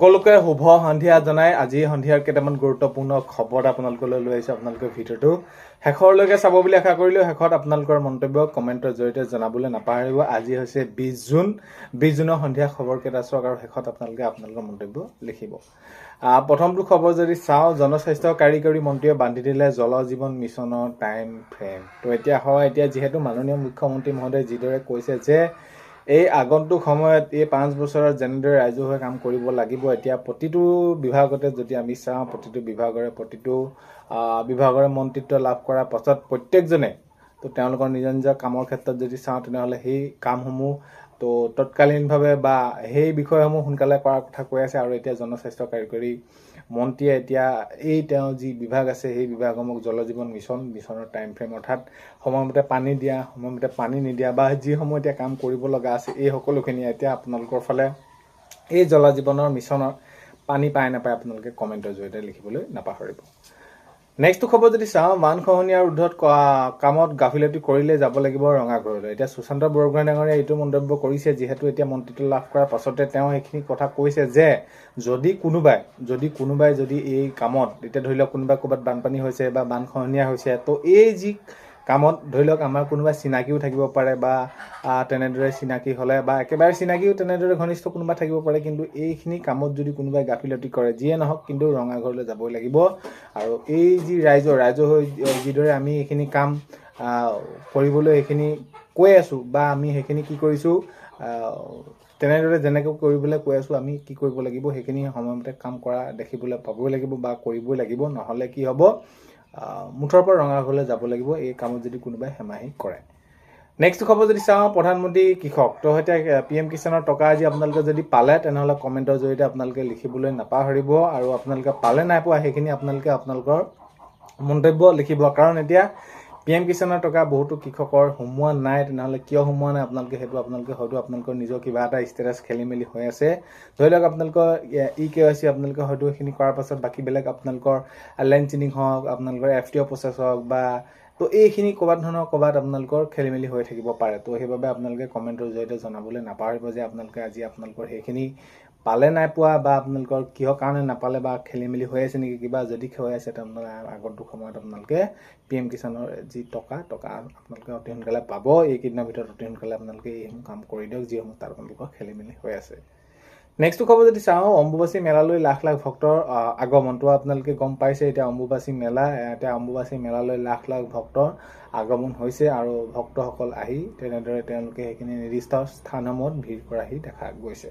সকলোকে শুভ সন্ধিয়া জনাই আজি সন্ধিয়াৰ কেইটামান গুৰুত্বপূৰ্ণ খবৰ আপোনালোকলৈ লৈ আহিছোঁ। আপোনালোকে ভিডিঅ'টো শেষৰলৈকে চাব বুলি আশা কৰিলোঁ। শেষত আপোনালোকৰ মন্তব্য কমেণ্টৰ জৰিয়তে জনাবলৈ নাপাহৰিব। আজি হৈছে 20 জুন। 20 জুনৰ সন্ধিয়া খবৰকেইটা চাওক আৰু শেষত আপোনালোকে আপোনালোকৰ মন্তব্য লিখিব। প্ৰথমটো খবৰ যদি চাওঁ, জনস্বাস্থ্য কাৰিকৰী মন্ত্ৰীয়ে বান্ধি দিলে জল জীৱন মিছনৰ টাইম ফ্ৰেম। তো এতিয়া যিহেতু মাননীয় মুখ্যমন্ত্ৰী মহোদয়ে যিদৰে কৈছে যে এই আগন্তুক সময়ত এই 5 বছৰত যেনেদৰে ৰাজহুৱা কাম কৰিব লাগিব, এতিয়া প্ৰতিটো বিভাগতে যদি আমি চাওঁ, প্ৰতিটো বিভাগৰে মন্ত্ৰিত্ব লাভ কৰাৰ পাছত প্ৰত্যেকজনে তো তেওঁলোকৰ নিজৰ নিজৰ কামৰ ক্ষেত্ৰত যদি চাওঁ, তেনেহ'লে সেই কামসমূহ তো তৎকালীনভাৱে বা সেই বিষয়সমূহ সোনকালে কৰাৰ কথা কৈ আছে। আৰু এতিয়া জনস্বাস্থ্য কাৰিকৰী মন্ত্ৰীয়ে এতিয়া তেওঁ যি বিভাগ আছে সেই বিভাগসমূহ জল জীৱন মিছনৰ টাইম ফ্ৰেম, অৰ্থাৎ সময়মতে পানী দিয়া, সময়মতে পানী নিদিয়া বা যিসমূহ এতিয়া কাম কৰিব লগা আছে, এই সকলোখিনি এতিয়া আপোনালোকৰ ফালে এই জল জীৱনৰ মিছনৰ পানী পায় নাপায় আপোনালোকে কমেণ্টৰ জৰিয়তে লিখিবলৈ নাপাহৰিব। নেক্সটটো খবৰ যদি চাওঁ, বান খহনীয়াৰ ৰোধত কামত গাফিলতি কৰিলে যাব লাগিব ৰঙাঘৰলৈ। এতিয়া সুশান্ত বৰগোহাঁই ডাঙৰীয়াই এইটো মন্তব্য কৰিছে, যিহেতু এতিয়া মন্ত্ৰিত্ব লাভ কৰাৰ পাছতে তেওঁ এইখিনি কথা কৈছে যে যদি কোনোবাই এই কামত, এতিয়া ধৰি লওক কোনোবা ক'ৰবাত বানপানী হৈছে বা বান খহনীয়া হৈছে, তো এই যি কামত ধৰি লওক আমাৰ কোনোবা চিনাকিও থাকিব পাৰে বা তেনেদৰে চিনাকি হ'লে বা একেবাৰে চিনাকিও তেনেদৰে ঘনিষ্ঠ কোনোবা থাকিব পাৰে, কিন্তু এইখিনি কামত যদি কোনোবাই গাফিলতি কৰে, যিয়ে নহওক কিন্তু ৰঙাঘৰলৈ যাবই লাগিব। আৰু এই যি ৰাইজৰ হৈ যিদৰে আমি এইখিনি কাম কৰিবলৈ এইখিনি কৈ আছোঁ বা আমি সেইখিনি কি কৰিছোঁ, তেনেদৰে যেনেকৈ কৰিবলৈ কৈ আছোঁ, আমি কি কৰিব লাগিব, সেইখিনি সময়মতে কাম কৰা দেখিবলৈ পাবই লাগিব বা কৰিবই লাগিব। নহ'লে কি হ'ব, মুঠৰ পৰা ৰঙাঘৰলৈ যাব লাগিব এই কামত যদি কোনোবাই হেমাহি কৰে। নেক্সট খবৰ যদি চাওঁ, প্ৰধানমন্ত্ৰী কৃষক, তো এতিয়া PM কিষাণৰ টকা আজি আপোনালোকে যদি পালে, তেনেহ'লে কমেণ্টৰ জৰিয়তে আপোনালোকে লিখিবলৈ নাপাহৰিব। আৰু আপোনালোকে পালে নাই পোৱা সেইখিনি আপোনালোকে আপোনালোকৰ মন্তব্য লিখিব। কাৰণ এতিয়া PM কিষাণৰ টকা বহুতো কৃষকৰ সোমোৱা নাই, তেনেহ'লে কিয় সোমোৱা নাই আপোনালোকে হয়তো আপোনালোকৰ নিজৰ কিবা এটা ষ্টেটাছ খেলি মেলি হৈ আছে। ধৰি লওক আপোনালোকৰ EKYC আপোনালোকে হয়তো সেইখিনি কৰাৰ পাছত বাকী বেলেগ আপোনালোকৰ লেণ্ড চিনিং হওক, আপোনালোকৰ FTO প্ৰচেছ হওক বা তো এইখিনি ক'ৰবাত আপোনালোকৰ খেলি মেলি হৈ থাকিব পাৰে। তো সেইবাবে আপোনালোকে কমেণ্টৰ জৰিয়তে জনাবলৈ নাপাহৰিব যে আপোনালোকে আজি আপোনালোকৰ সেইখিনি পালে নাই পোৱা বা আপোনালোকৰ কিহৰ কাৰণে নাপালে বা খেলি মেলি হৈ আছে নেকি কিবা। যদি হৈ আছে তেনেহ'লে আগন্তুক সময়ত আপোনালোকে PM কিষাণৰ যি টকা আপোনালোকে অতি সোনকালে পাব। এইকেইদিনৰ ভিতৰত অতি সোনকালে আপোনালোকে এইসমূহ কাম কৰি দিয়ক যিসমূহ তাত আপোনালোকৰ খেলি মেলি হৈ আছে। নেক্সটটো খবৰ যদি চাওঁ, অম্বুবাচী মেলালৈ লাখ লাখ ভক্তৰ আগমনটো আপোনালোকে গম পাইছে। এতিয়া অম্বুবাচী মেলালৈ লাখ লাখ ভক্তৰ আগমন হৈছে আৰু ভক্তসকল আহি তেনেদৰে তেওঁলোকে সেইখিনি নিৰ্দিষ্ট স্থানসমূহত ভিৰ কৰাহি দেখা গৈছে।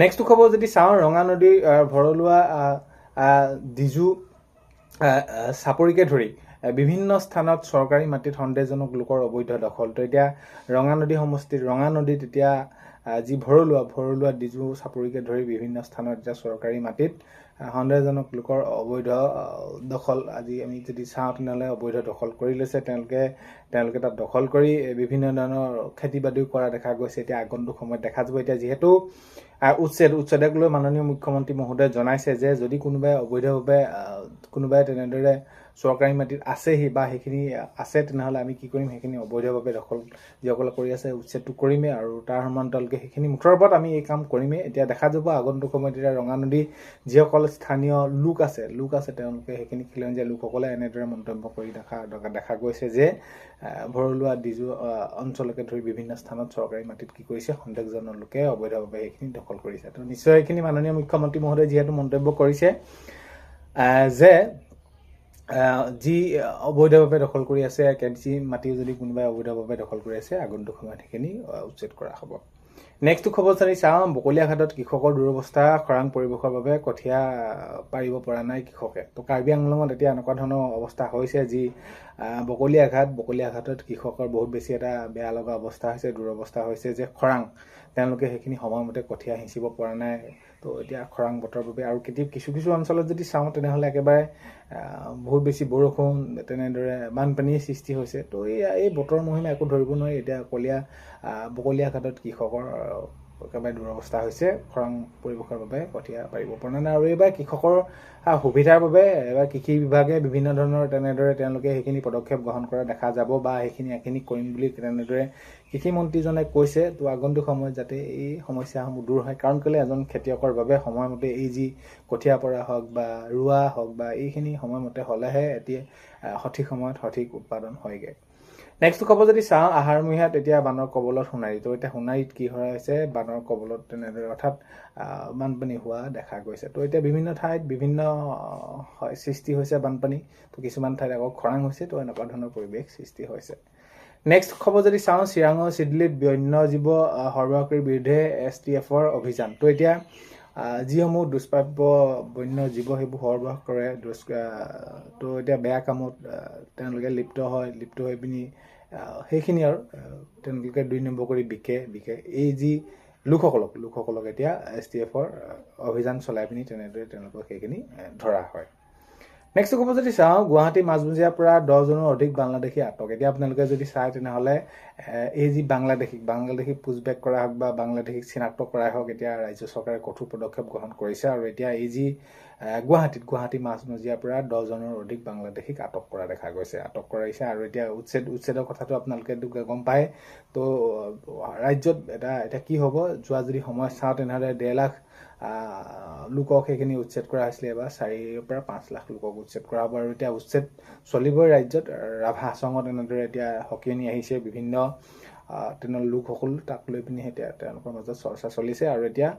নেক্সটটো খবৰ যদি চাওঁ, ৰঙা নদীৰ ভৰলুৱা ডিজু চাপৰিকে ধৰি বিভিন্ন স্থানত চৰকাৰী মাটিত সন্দেহজনক লোকৰ অবৈধ দখল। তো এতিয়া ৰঙা নদী সমষ্টিত ৰঙা নদীত এতিয়া যি ভৰলুৱা ডিজু চাপৰিকে ধৰি বিভিন্ন স্থানত এতিয়া চৰকাৰী মাটিত সন্দেহজনক লোকৰ অবৈধ দখল আজি আমি যদি চাওঁ, তেনেহ'লে অবৈধ দখল কৰি লৈছে তেওঁলোকে তাত দখল কৰি বিভিন্ন ধৰণৰ খেতি বাতিও কৰা দেখা গৈছে। এতিয়া আগন্তুক সময়ত দেখা যাব, এতিয়া যিহেতু উচ্ছেদক লৈ মাননীয় মুখ্যমন্ত্ৰী মহোদয়ে জনাইছে যে যদি কোনোবাই অবৈধভাৱে কোনোবাই তেনেদৰে চৰকাৰী মাটিত আছেহি বা সেইখিনি আছে, তেনেহ'লে আমি কি কৰিম, সেইখিনি অবৈধভাৱে দখল যিসকলে কৰি আছে উচ্ছেদটো কৰিমেই আৰু তাৰ সমান্তৰালকৈ সেইখিনি মুঠৰ ওপৰত আমি এই কাম কৰিমেই। এতিয়া দেখা যাব আগন্তুক সময়ত এতিয়া ৰঙা নদী যিসকল স্থানীয় লোক আছে তেওঁলোকে সেইখিনি খিলঞ্জীয়া লোকসকলে এনেদৰে মন্তব্য কৰি দেখা গৈছে যে ভৰলুৱা ডিজু অঞ্চলকে ধৰি বিভিন্ন স্থানত চৰকাৰী মাটিত কি কৰিছে, সন্দেহজনক লোকে অবৈধভাৱে সেইখিনি দখল কৰিছে। তো নিশ্চয় এইখিনি মাননীয় মুখ্যমন্ত্ৰী মহোদয়ে যিহেতু মন্তব্য কৰিছে যে যি অবৈধভাৱে দখল কৰি আছে, কেঞ্চি মাটিও যদি কোনোবাই অবৈধভাৱে দখল কৰি আছে, আগন্তুক সময়ত সেইখিনি উচ্ছেদ কৰা হ'ব। নেক্সটটো খবৰ চাৰি চাওঁ, বকলীয়াঘাটত কৃষকৰ দুৰৱস্থা, খৰাং পৰিৱেশৰ বাবে কঠীয়া পাৰিব পৰা নাই কৃষকে। তো কাৰ্বি আংলঙত এতিয়া এনেকুৱা ধৰণৰ অৱস্থা হৈছে, যি বকলীয়াঘাটত কৃষকৰ বহুত বেছি এটা বেয়া লগা অৱস্থা হৈছে, দুৰৱস্থা হৈছে যে খৰাং, তেওঁলোকে সেইখিনি সময়মতে কঠীয়া সিঁচিব পৰা নাই। তো এতিয়া খৰাং বতৰৰ বাবে আৰু কিছু অঞ্চলত যদি চাওঁ, তেনেহ'লে একেবাৰে বহুত বেছি বৰষুণ, তেনেদৰে বানপানীৰ সৃষ্টি হৈছে। তো এই বতৰৰ মহিমা একো ধৰিব নোৱাৰি। এতিয়া বকলীয়াঘাটত কৃষকৰ একেবাৰে দুৰৱস্থা হৈছে খৰাং পৰিৱেশৰ বাবে কঠীয়া পাৰিব পৰা নাই। আৰু এইবাৰ কৃষকৰ সুবিধাৰ বাবে এইবাৰ কৃষি বিভাগে বিভিন্ন ধৰণৰ তেনেদৰে তেওঁলোকে সেইখিনি পদক্ষেপ গ্ৰহণ কৰা দেখা যাব বা এইখিনি কৰিম বুলি তেনেদৰে কৃষিমন্ত্ৰীজনে কৈছে। তো আগন্তুক সময়ত যাতে এই সমস্যাসমূহ দূৰ হয়, কাৰণ কেলৈ এজন খেতিয়কৰ বাবে সময়মতে এই যি কঠীয়া পৰা হওক বা ৰোৱা হওক বা এইখিনি সময়মতে হ'লেহে এতিয়া সঠিক সময়ত সঠিক উৎপাদন হয়গৈ। নেক্সট খবৰ যদি চাওঁ, আহাৰমহীয়াত এতিয়া বানৰ কবলত সোণাৰী। তো এতিয়া সোণাৰীত কি হৈছে, বানৰ কবলত তেনেদৰে অৰ্থাৎ বানপানী হোৱা দেখা গৈছে। তো এতিয়া বিভিন্ন ঠাইত বিভিন্ন সৃষ্টি হৈছে বানপানী, তো কিছুমান ঠাইত আকৌ খৰাং হৈছে। তো এনেকুৱা ধৰণৰ পৰিৱেশ সৃষ্টি হৈছে। নেক্সট খবৰ যদি চাওঁ, চিৰাঙৰ চিডলিত বন্যজীৱ সৰবৰাহকাৰীৰ বিৰুদ্ধে STFৰ অভিযান। তো এতিয়া যিসমূহ দুষ্প্ৰাপ্য বন্যজীৱ সেইবোৰ সৰবৰাহ কৰে, তো এতিয়া বেয়া কামত তেওঁলোকে লিপ্ত হৈ পিনি সেইখিনি আৰু তেওঁলোকে 2 নম্বৰ কৰি বিকে। এই যি লোকসকলক এতিয়া STFৰ অভিযান চলাই পিনি তেনেদৰে তেওঁলোকক সেইখিনি ধৰা হয়। নেক্সট খবৰ যদি চাওঁ, গুৱাহাটী মাজমজিয়াৰ পৰা 10 জনৰ অধিক বাংলাদেশী আটক। এতিয়া আপোনালোকে যদি চায় তেনেহ'লে এই যি বাংলাদেশী পুচবেক কৰা হওক বা বাংলাদেশীক চিনাক্ত কৰাই হওক, এতিয়া ৰাজ্য চৰকাৰে কঠোৰ পদক্ষেপ গ্ৰহণ কৰিছে। আৰু এতিয়া এই যি গুৱাহাটী মাজমজিয়াৰ পৰা 10 জনৰ অধিক বাংলাদেশীক আটক কৰা দেখা গৈছে, আটক কৰাইছে। আৰু এতিয়া উচ্ছেদৰ কথাটো আপোনালোকে গম পায়। তো ৰাজ্যত এতিয়া কি হ'ব, যোৱা যদি সময় চাওঁ তেনেহ'লে 1.5 লাখ লোকক সেইখিনি উচ্ছেদ কৰা হৈছিলে। এবাৰ 4 পৰা 5 লাখ লোকক উচ্ছেদ কৰা হ'ব। আৰু এতিয়া উচ্ছেদ চলিবই ৰাজ্যত। ৰাভা হাছঙত এনেদৰে এতিয়া সকিয়নি আহিছে বিভিন্ন তেনেকুৱা লোকসকল, তাক লৈ পিনি এতিয়া তেওঁলোকৰ মাজত চৰ্চা চলিছে। আৰু এতিয়া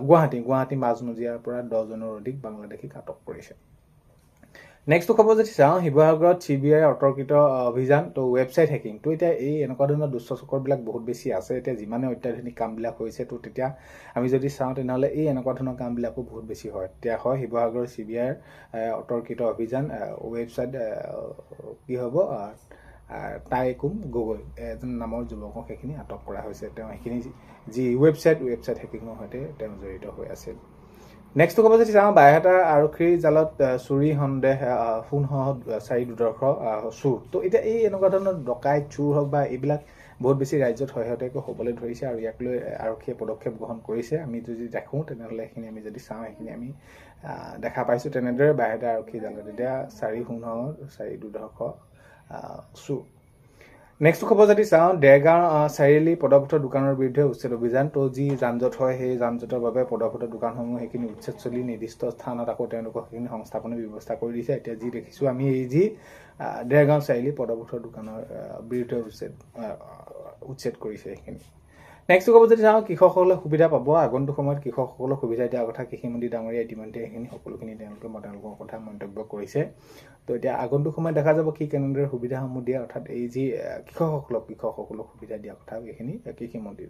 গুৱাহাটী মাজমজিয়াৰ পৰা 10 জনৰ অধিক বাংলাদেশীক আটক কৰিছে। নেক্সট খবৰ যদি চাওঁ, শিৱসাগৰত CBI অতৰ্কিত অভিযান। তো ৱেবছাইট হেকিং। তো এতিয়া এই এনেকুৱা ধৰণৰ দুষ্ট চক্ৰবিলাক বহুত বেছি আছে। এতিয়া যিমানে অত্যাধুনিক কামবিলাক হৈছে, তো তেতিয়া আমি যদি চাওঁ তেনেহ'লে এই এনেকুৱা ধৰণৰ কামবিলাকো বহুত বেছি হয়। এতিয়া শিৱসাগৰৰ CBIৰ অতৰ্কিত অভিযান। ৱেবছাইট কি হ'ব, টাইকুম গগৈ এজন নামৰ যুৱকক সেইখিনি আটক কৰা হৈছে। তেওঁ সেইখিনি যি ৱেবছাইট হেকিঙৰ সৈতে তেওঁ জড়িত হৈ আছিল। নেক্সট খবৰ যদি চাওঁ, বাইহাটা আৰক্ষীৰ জালত চুৰি সন্দেহ, সোণসহ 4 দুৰ্ধৰ্ষ চোৰ। তো এতিয়া এই এনেকুৱা ধৰণৰ ডকাইত চোৰ হওক বা এইবিলাক বহুত বেছি ৰাজ্যত শেহতীয়াকৈ হ'বলৈ ধৰিছে। আৰু ইয়াক লৈ আৰক্ষীয়ে পদক্ষেপ গ্ৰহণ কৰিছে। আমি যদি দেখোঁ তেনেহ'লে সেইখিনি আমি যদি চাওঁ, সেইখিনি আমি দেখা পাইছোঁ। তেনেদৰে বাইহাটা আৰক্ষীৰ জালত এতিয়া 4 সোণসহ 4 দুৰ্ধৰ্ষ চোৰ। নেক্সট খবৰ যদি চাওঁ, দেৰগাঁও চাৰিআলি পদপথৰ দোকানৰ বিৰুদ্ধে উচ্ছেদ অভিযান। তো যি যান-জঁট হয়, সেই যান-জঁটৰ বাবে পদপথৰ দোকানসমূহ সেইখিনি উচ্ছেদ চলি নিৰ্দিষ্ট স্থানত আকৌ তেওঁলোকক সেইখিনি সংস্থাপনৰ ব্যৱস্থা কৰি দিছে। এতিয়া যি দেখিছোঁ আমি, এই যি দেৰগাঁও চাৰিআলি পদপথৰ দোকানৰ বিৰুদ্ধে উচ্ছেদ কৰিছে সেইখিনি। নেক্সট খবৰ যদি চাওঁ, কৃষকসকলে সুবিধা পাব। আগন্তুক সময়ত কৃষকসকলক সুবিধা দিয়াৰ কথা কৃষিমন্ত্ৰী ডাঙৰীয়া ইতিমধ্যে সেইখিনি সকলোখিনি তেওঁলোকৰ কথা মন্তব্য কৰিছে। তো এতিয়া আগন্তুক সময়ত দেখা যাব কি কেনেদৰে সুবিধাসমূহ দিয়ে, অৰ্থাৎ এই যি কৃষকসকলক সুবিধা দিয়াৰ কথা এইখিনি কৃষিমন্ত্ৰী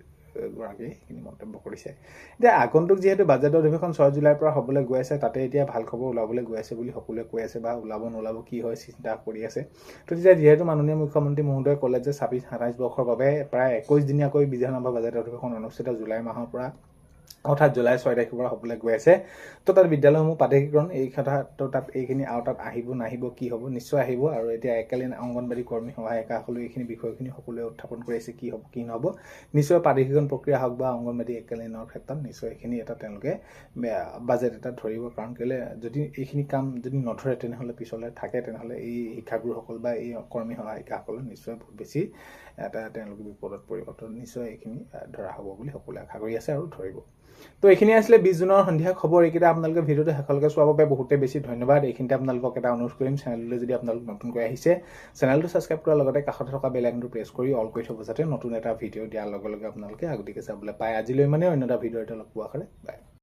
গৰাকীয়ে সেইখিনি মন্তব্য কৰিছে। এতিয়া আগন্তুক যিহেতু বাজেট অধিৱেশন 6 জুলাইৰ পৰা হ'বলৈ গৈ আছে, তাতে এতিয়া ভাল খবৰ ওলাবলৈ গৈ আছে বুলি সকলোৱে কৈ আছে, বা ওলাব নোলাব কি হয় চিন্তা কৰি আছে। তো তেতিয়া যিহেতু মাননীয় মুখ্যমন্ত্ৰী মহোদয়ে ক'লে যে 26-27 বৰ্ষৰ বাবে প্ৰায় 21 দিনীয়াকৈ বিধানসভা বাজেট অধিৱেশন অনুষ্ঠিত জুলাই মাহৰ পৰা, অৰ্থাৎ জুলাই 6 তাৰিখৰ পৰা হ'বলৈ গৈ আছে। তো তাত বিদ্যালয়সমূহ প্ৰাদেশিকৰণ এই কথাটো তাত এইখিনি আওতাত আহিব নাহিব কি হ'ব, নিশ্চয় আহিব। আৰু এতিয়া একেলেন অংগনবাড়ী কৰ্মী সহায়িকাসকলে এইখিনি বিষয়খিনি সকলোৱে উত্থাপন কৰি আছে, কি হ'ব কি নহ'ব। নিশ্চয় প্ৰাদেশিকৰণ প্ৰক্ৰিয়া হওক বা অংগনবাড়ী একেলেনৰ ক্ষেত্ৰত নিশ্চয় এইখিনি এটা তেওঁলোকে বাজেট এটা ধৰিব। কাৰণ কেলৈ যদি এইখিনি কাম যদি নধৰে তেনেহ'লে পিছলৈ থাকে, তেনেহ'লে এই শিক্ষাগুৰুসকল বা এই কৰ্মী সহায়িকাসকলৰ নিশ্চয় বহুত বেছি তেওঁলোকে বিপদত পৰিব। তো নিশ্চয় এইখিনি ধৰা হ'ব বুলি সকলোৱে আশা কৰি আছে আৰু ধৰিব। তো এইখিনি আছিলে 20 জুনৰ সন্ধিয়া খবৰ। এইকেইটা আপোনালোকে ভিডিঅ'টো শেষলৈকে চোৱাৰ বাবে বহুতে বেছি ধন্যবাদ। এইখিনিতে আপোনালোকক এটা অনুৰোধ কৰিম, চেনেললৈ যদি আপোনালোক নতুনকৈ আহিছে, চেনেলটো ছাবস্ক্ৰাইব কৰাৰ লগতে কাষতে থকা বেল আইকনটো প্ৰেছ কৰি অল কৰি থ'ব, যাতে নতুন এটা ভিডিঅ' দিয়াৰ লগে লগে আপোনালোকে আগতীয়াকৈ চাবলৈ পায়। আজিলৈ অন্য এটা ভিডিঅ' এটা লগ পোৱা কৰে। বাই।